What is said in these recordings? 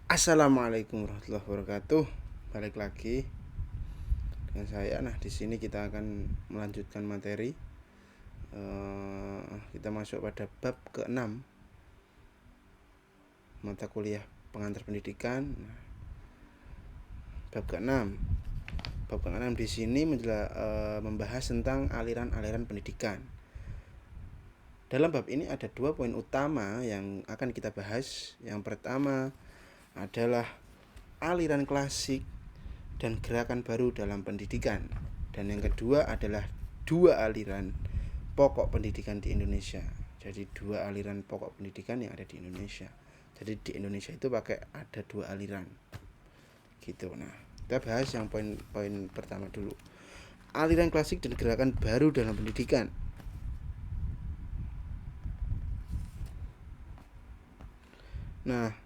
Assalamualaikum warahmatullahi wabarakatuh. Balik lagi dengan saya. Nah, di sini kita akan melanjutkan materi. Kita masuk pada bab ke-6 mata kuliah pengantar pendidikan. Bab ke-6. Bab ke-6 di sini membahas tentang aliran-aliran pendidikan. Dalam bab ini ada 2 poin utama yang akan kita bahas. Yang pertama adalah aliran klasik dan gerakan baru dalam pendidikan. Dan yang kedua adalah 2 aliran pokok pendidikan di Indonesia. Jadi 2 aliran pokok pendidikan yang ada di Indonesia. Jadi di Indonesia itu ada 2 aliran. Gitu. Nah, kita bahas yang poin pertama dulu. Aliran klasik dan gerakan baru dalam pendidikan. Nah,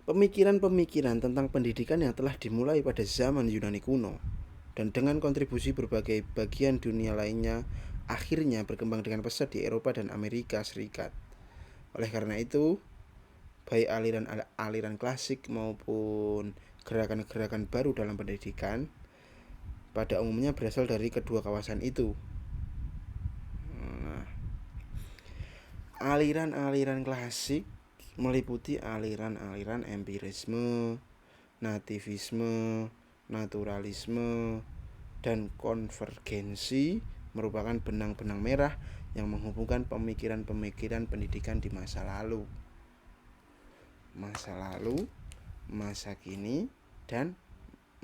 pemikiran-pemikiran tentang pendidikan yang telah dimulai pada zaman Yunani kuno dan dengan kontribusi berbagai bagian dunia lainnya akhirnya berkembang dengan pesat di Eropa dan Amerika Serikat. Oleh karena itu, baik aliran klasik maupun gerakan-gerakan baru dalam pendidikan pada umumnya berasal dari kedua kawasan itu. Nah, aliran-aliran klasik meliputi aliran-aliran empirisme, nativisme, naturalisme, dan konvergensi merupakan benang-benang merah yang menghubungkan pemikiran-pemikiran pendidikan di masa lalu, masa kini, dan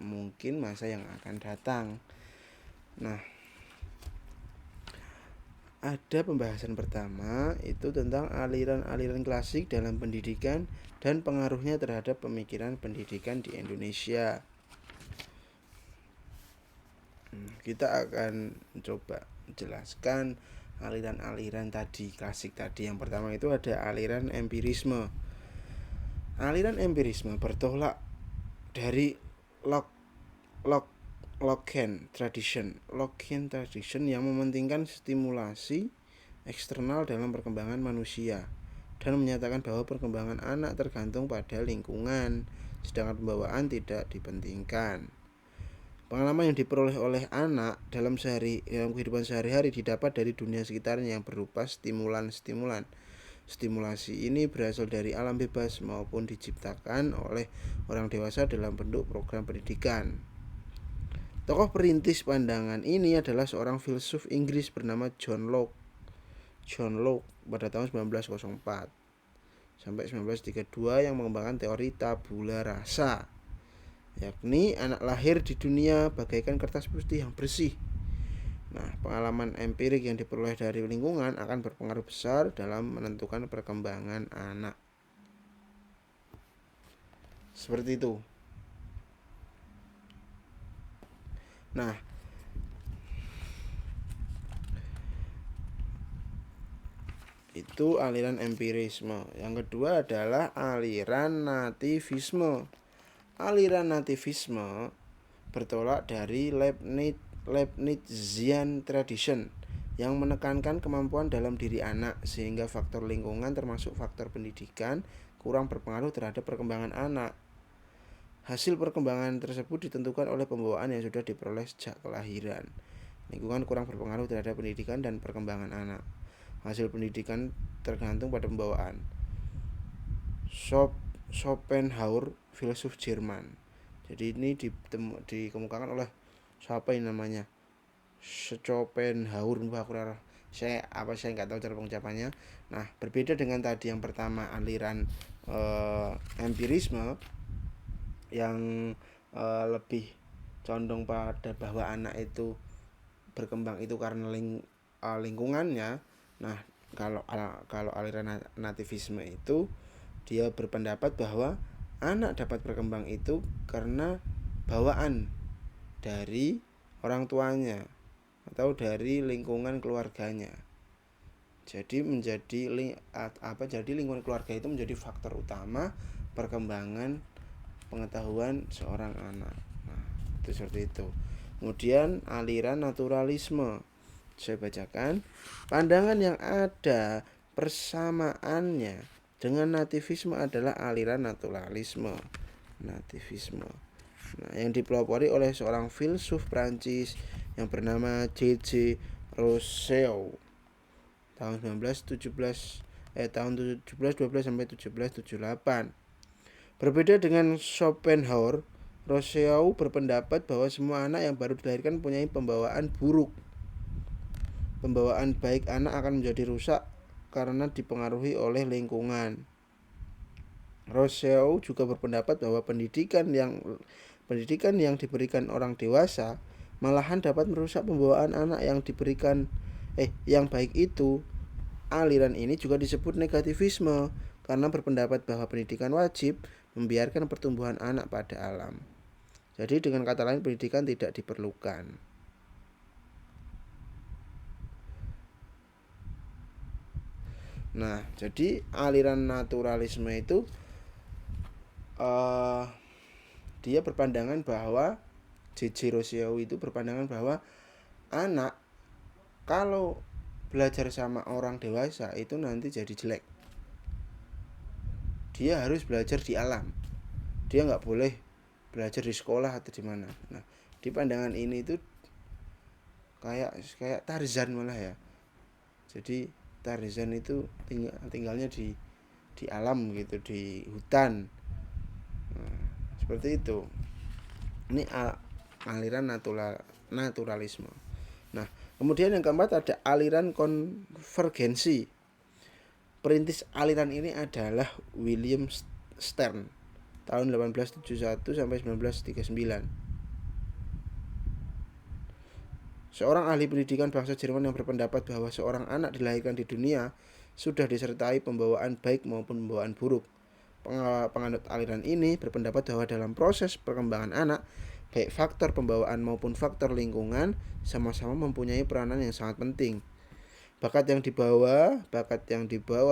mungkin masa yang akan datang. Nah, ada pembahasan pertama itu tentang aliran-aliran klasik dalam pendidikan dan pengaruhnya terhadap pemikiran pendidikan di Indonesia. Kita akan coba jelaskan aliran-aliran klasik tadi. Yang pertama itu ada aliran empirisme. Aliran empirisme bertolak dari Lockean tradition yang mementingkan stimulasi eksternal dalam perkembangan manusia dan menyatakan bahwa perkembangan anak tergantung pada lingkungan, sedangkan pembawaan tidak dipentingkan. Pengalaman yang diperoleh oleh anak dalam kehidupan sehari-hari didapat dari dunia sekitarnya yang berupa stimulan-stimulan. Stimulasi ini berasal dari alam bebas maupun diciptakan oleh orang dewasa dalam bentuk program pendidikan. Tokoh perintis pandangan ini adalah seorang filsuf Inggris bernama John Locke pada tahun 1904 sampai 1932 yang mengembangkan teori tabula rasa, yakni anak lahir di dunia bagaikan kertas putih yang bersih. Nah, pengalaman empirik yang diperoleh dari lingkungan akan berpengaruh besar dalam menentukan perkembangan anak. Seperti itu. Nah, itu aliran empirisme. Yang kedua adalah aliran nativisme. Aliran nativisme bertolak dari Leibnizian tradition yang menekankan kemampuan dalam diri anak sehingga faktor lingkungan termasuk faktor pendidikan kurang berpengaruh terhadap perkembangan anak. Hasil perkembangan tersebut ditentukan oleh pembawaan yang sudah diperoleh sejak kelahiran. Lingkungan kurang berpengaruh terhadap pendidikan dan perkembangan anak. Hasil pendidikan tergantung pada pembawaan. Schopenhauer, filsuf Jerman. Jadi ini dikemukakan oleh siapa ini namanya? Schopenhauer, saya nggak tahu cara pengucapannya. Nah, berbeda dengan tadi yang pertama aliran empirisme yang lebih condong pada bahwa anak itu berkembang itu karena lingkungannya. Nah, kalau aliran nativisme itu dia berpendapat bahwa anak dapat berkembang itu karena bawaan dari orang tuanya atau dari lingkungan keluarganya. Jadi jadi lingkungan keluarga itu menjadi faktor utama perkembangan pengetahuan seorang anak. Nah, itu seperti itu. Kemudian aliran naturalisme. Saya bacakan. Pandangan yang ada persamaannya dengan nativisme adalah aliran naturalisme. Nativisme. Nah, yang dipelopori oleh seorang filsuf Prancis yang bernama J.J. Rousseau tahun 1712 sampai 1778. Berbeda dengan Schopenhauer, Rousseau berpendapat bahwa semua anak yang baru dilahirkan mempunyai pembawaan buruk. Pembawaan baik anak akan menjadi rusak karena dipengaruhi oleh lingkungan. Rousseau juga berpendapat bahwa pendidikan yang diberikan orang dewasa malahan dapat merusak pembawaan anak yang baik itu. Aliran ini juga disebut negativisme karena berpendapat bahwa pendidikan wajib membiarkan pertumbuhan anak pada alam. Jadi dengan kata lain pendidikan tidak diperlukan. Nah, jadi aliran naturalisme itu dia berpandangan bahwa J.J. Rousseau itu berpandangan bahwa anak kalau belajar sama orang dewasa itu nanti jadi jelek. Dia harus belajar di alam. Dia nggak boleh belajar di sekolah atau di mana. Nah, di pandangan ini itu kayak Tarzan malah ya. Jadi Tarzan itu tinggalnya di alam gitu, di hutan. Nah, seperti itu. Ini aliran naturalisme. Nah, kemudian yang keempat ada aliran konvergensi. Perintis aliran ini adalah William Stern tahun 1871 sampai 1939. Seorang ahli pendidikan bangsa Jerman yang berpendapat bahwa seorang anak dilahirkan di dunia sudah disertai pembawaan baik maupun pembawaan buruk. Penganut aliran ini berpendapat bahwa dalam proses perkembangan anak, baik faktor pembawaan maupun faktor lingkungan sama-sama mempunyai peranan yang sangat penting. Bakat yang dibawa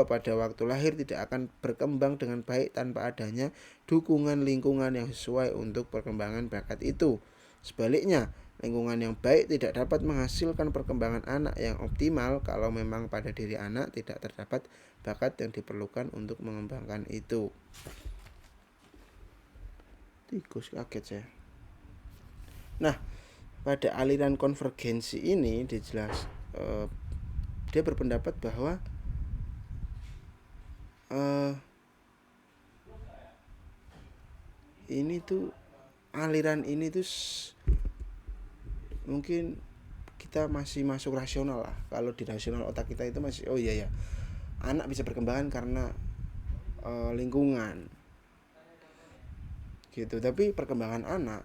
pada waktu lahir tidak akan berkembang dengan baik tanpa adanya dukungan lingkungan yang sesuai untuk perkembangan bakat itu. Sebaliknya, lingkungan yang baik tidak dapat menghasilkan perkembangan anak yang optimal kalau memang pada diri anak tidak terdapat bakat yang diperlukan untuk mengembangkan itu. Tikus kaget saya. Nah, pada aliran konvergensi ini dia berpendapat bahwa aliran ini tuh mungkin kita masih masuk rasional lah. Kalau di rasional otak kita itu masih anak bisa berkembang karena lingkungan gitu. Tapi perkembangan anak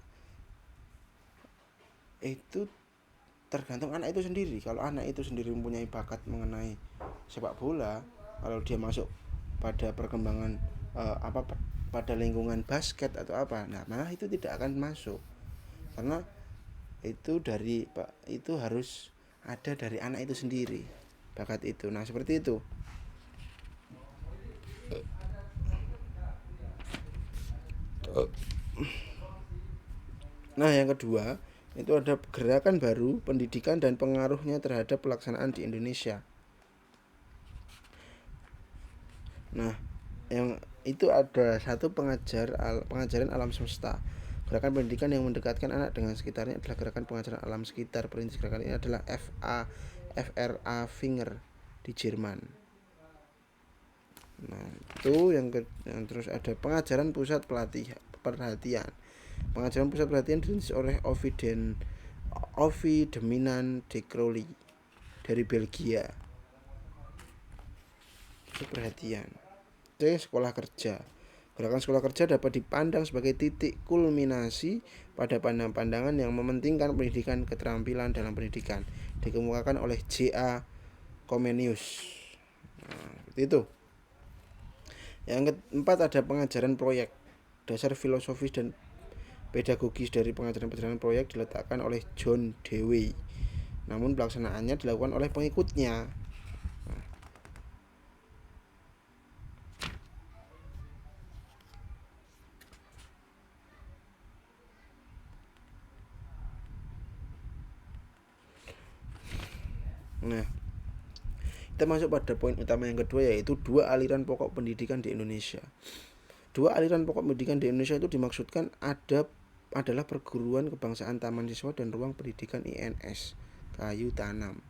itu tergantung anak itu sendiri. Kalau anak itu sendiri mempunyai bakat mengenai sepak bola, kalau dia masuk pada perkembangan pada lingkungan basket atau apa, nah malah itu tidak akan masuk karena itu harus ada dari anak itu sendiri bakat itu. Nah seperti itu. Nah yang kedua itu ada gerakan baru pendidikan dan pengaruhnya terhadap pelaksanaan di Indonesia. Nah, yang itu ada satu pengajaran alam semesta. Gerakan pendidikan yang mendekatkan anak dengan sekitarnya adalah gerakan pengajaran alam sekitar. Perintis gerakan ini adalah FRA Finger di Jerman. Nah, itu yang terus ada pengajaran pusat perhatian. Pengajaran pusat perhatian dirintis oleh Ovi Deminan de Crowley dari Belgia. Itu perhatian. Sekolah kerja. Gerakan sekolah kerja dapat dipandang sebagai titik kulminasi pada pandangan yang mementingkan pendidikan keterampilan dalam pendidikan. Dikemukakan oleh J.A. Comenius. Nah, seperti itu. Yang keempat ada pengajaran proyek. Dasar filosofis dan pedagogis dari pengajaran proyek diletakkan oleh John Dewey. Namun pelaksanaannya dilakukan oleh pengikutnya. Nah, kita masuk pada poin utama yang kedua, yaitu dua aliran pokok pendidikan di Indonesia. Dua aliran pokok pendidikan di Indonesia itu dimaksudkan adalah perguruan kebangsaan taman siswa dan ruang pendidikan INS kayu tanam.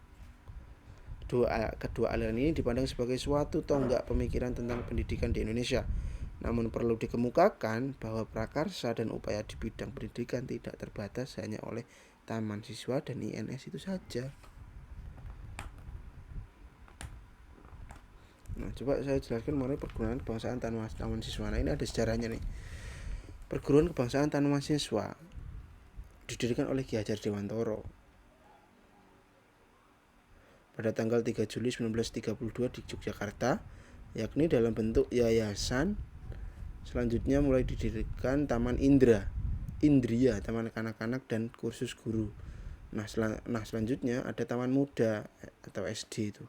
Kedua aliran ini dipandang sebagai suatu tonggak pemikiran tentang pendidikan di Indonesia. Namun perlu dikemukakan bahwa prakarsa dan upaya di bidang pendidikan tidak terbatas hanya oleh taman siswa dan INS itu saja. Nah, coba saya jelaskan mengenai perguruan kebangsaan taman siswa. Nah, ini ada sejarahnya nih. Perguruan kebangsaan taman siswa didirikan oleh Ki Hajar Dewantoro pada tanggal 3 Juli 1932 di Yogyakarta, yakni dalam bentuk yayasan. Selanjutnya mulai didirikan Taman Indria, taman kanak-kanak dan kursus guru. Nah, selanjutnya ada Taman Muda atau SD itu.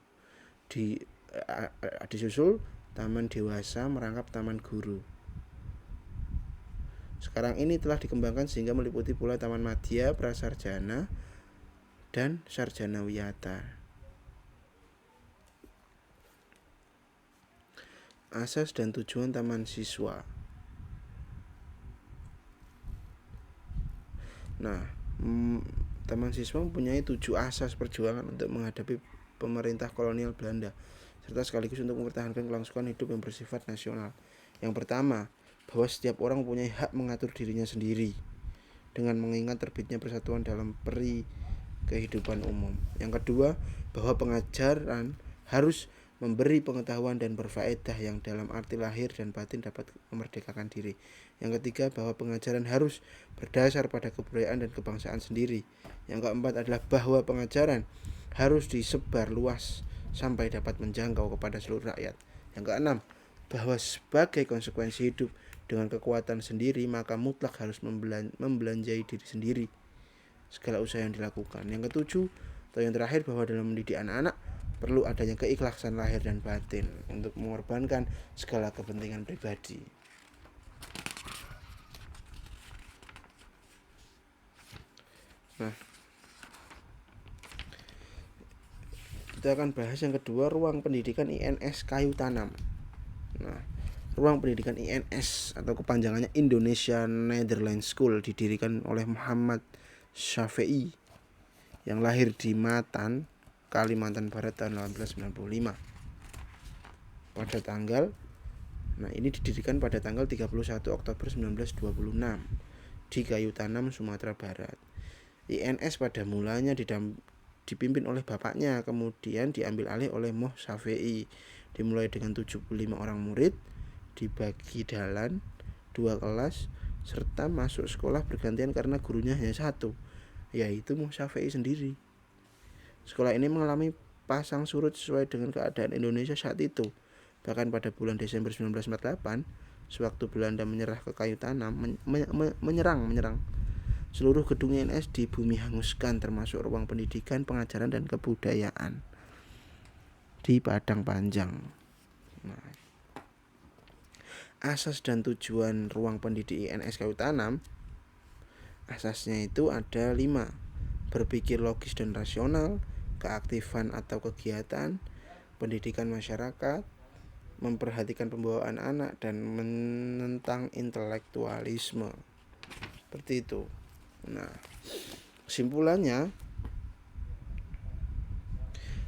Disusul Taman Dewasa merangkap Taman Guru. Sekarang ini telah dikembangkan sehingga meliputi pula Taman Madya, Prasarjana, dan Sarjana Wiyata. Asas dan tujuan taman siswa. Nah, taman siswa mempunyai 7 asas perjuangan untuk menghadapi pemerintah kolonial Belanda, serta sekaligus untuk mempertahankan kelangsungan hidup yang bersifat nasional. Yang pertama, bahwa setiap orang mempunyai hak mengatur dirinya sendiri dengan mengingat terbitnya persatuan dalam peri kehidupan umum. Yang kedua, bahwa pengajaran harus memberi pengetahuan dan berfaedah yang dalam arti lahir dan batin dapat memerdekakan diri. Yang ketiga, bahwa pengajaran harus berdasar pada kebudayaan dan kebangsaan sendiri. Yang keempat adalah bahwa pengajaran harus disebar luas sampai dapat menjangkau kepada seluruh rakyat. Yang keenam, bahwa sebagai konsekuensi hidup dengan kekuatan sendiri, maka mutlak harus membelanjai diri sendiri segala usaha yang dilakukan. Yang ketujuh atau yang terakhir, bahwa dalam mendidik anak-anak perlu adanya keikhlasan lahir dan batin untuk mengorbankan segala kepentingan pribadi. Nah, kita akan bahas yang kedua, ruang pendidikan INS kayu tanam. Nah, ruang pendidikan INS atau kepanjangannya Indonesia Netherlands School didirikan oleh Muhammad Syafi'i yang lahir di Matan, Kalimantan Barat tahun 1895. Ini didirikan pada tanggal 31 Oktober 1926 di Kayu Tanam, Sumatera Barat. INS pada mulanya dipimpin oleh bapaknya, kemudian diambil alih oleh Moh Syafi'i. Dimulai dengan 75 orang murid, dibagi dalam 2 kelas, serta masuk sekolah bergantian karena gurunya hanya satu, yaitu Moh Syafi'i sendiri. Sekolah ini mengalami pasang surut sesuai dengan keadaan Indonesia saat itu. Bahkan pada bulan Desember 1948, sewaktu Belanda menyerah ke Kayu Tanam, menyerang seluruh gedung INS di bumi hanguskan, termasuk ruang pendidikan, pengajaran, dan kebudayaan di Padang Panjang. Nah, asas dan tujuan ruang pendidik INS Kayu Tanam, asasnya itu ada 5. Berpikir logis dan rasional, keaktifan atau kegiatan, pendidikan masyarakat, memperhatikan pembawaan anak, dan menentang intelektualisme. Seperti itu. Nah, kesimpulannya,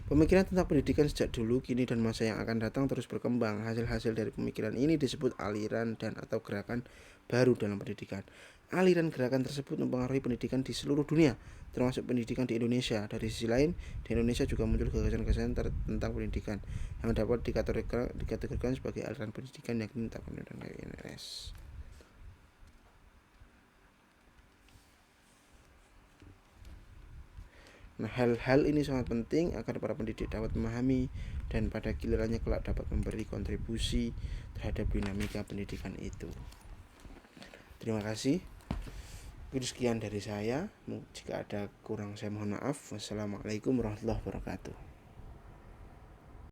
pemikiran tentang pendidikan sejak dulu, kini, dan masa yang akan datang terus berkembang. Hasil-hasil dari pemikiran ini disebut aliran dan atau gerakan baru dalam pendidikan. Aliran gerakan tersebut mempengaruhi pendidikan di seluruh dunia, termasuk pendidikan di Indonesia. Dari sisi lain, di Indonesia juga muncul gagasan-gagasan tentang pendidikan yang dapat dikategorikan sebagai aliran pendidikan, yakni Taman dan INS. Nah, hal-hal ini sangat penting agar para pendidik dapat memahami dan pada gilirannya kelak dapat memberi kontribusi terhadap dinamika pendidikan itu. Terima kasih. Sekian dari saya. Jika ada kurang, saya mohon maaf. Wassalamualaikum warahmatullahi wabarakatuh.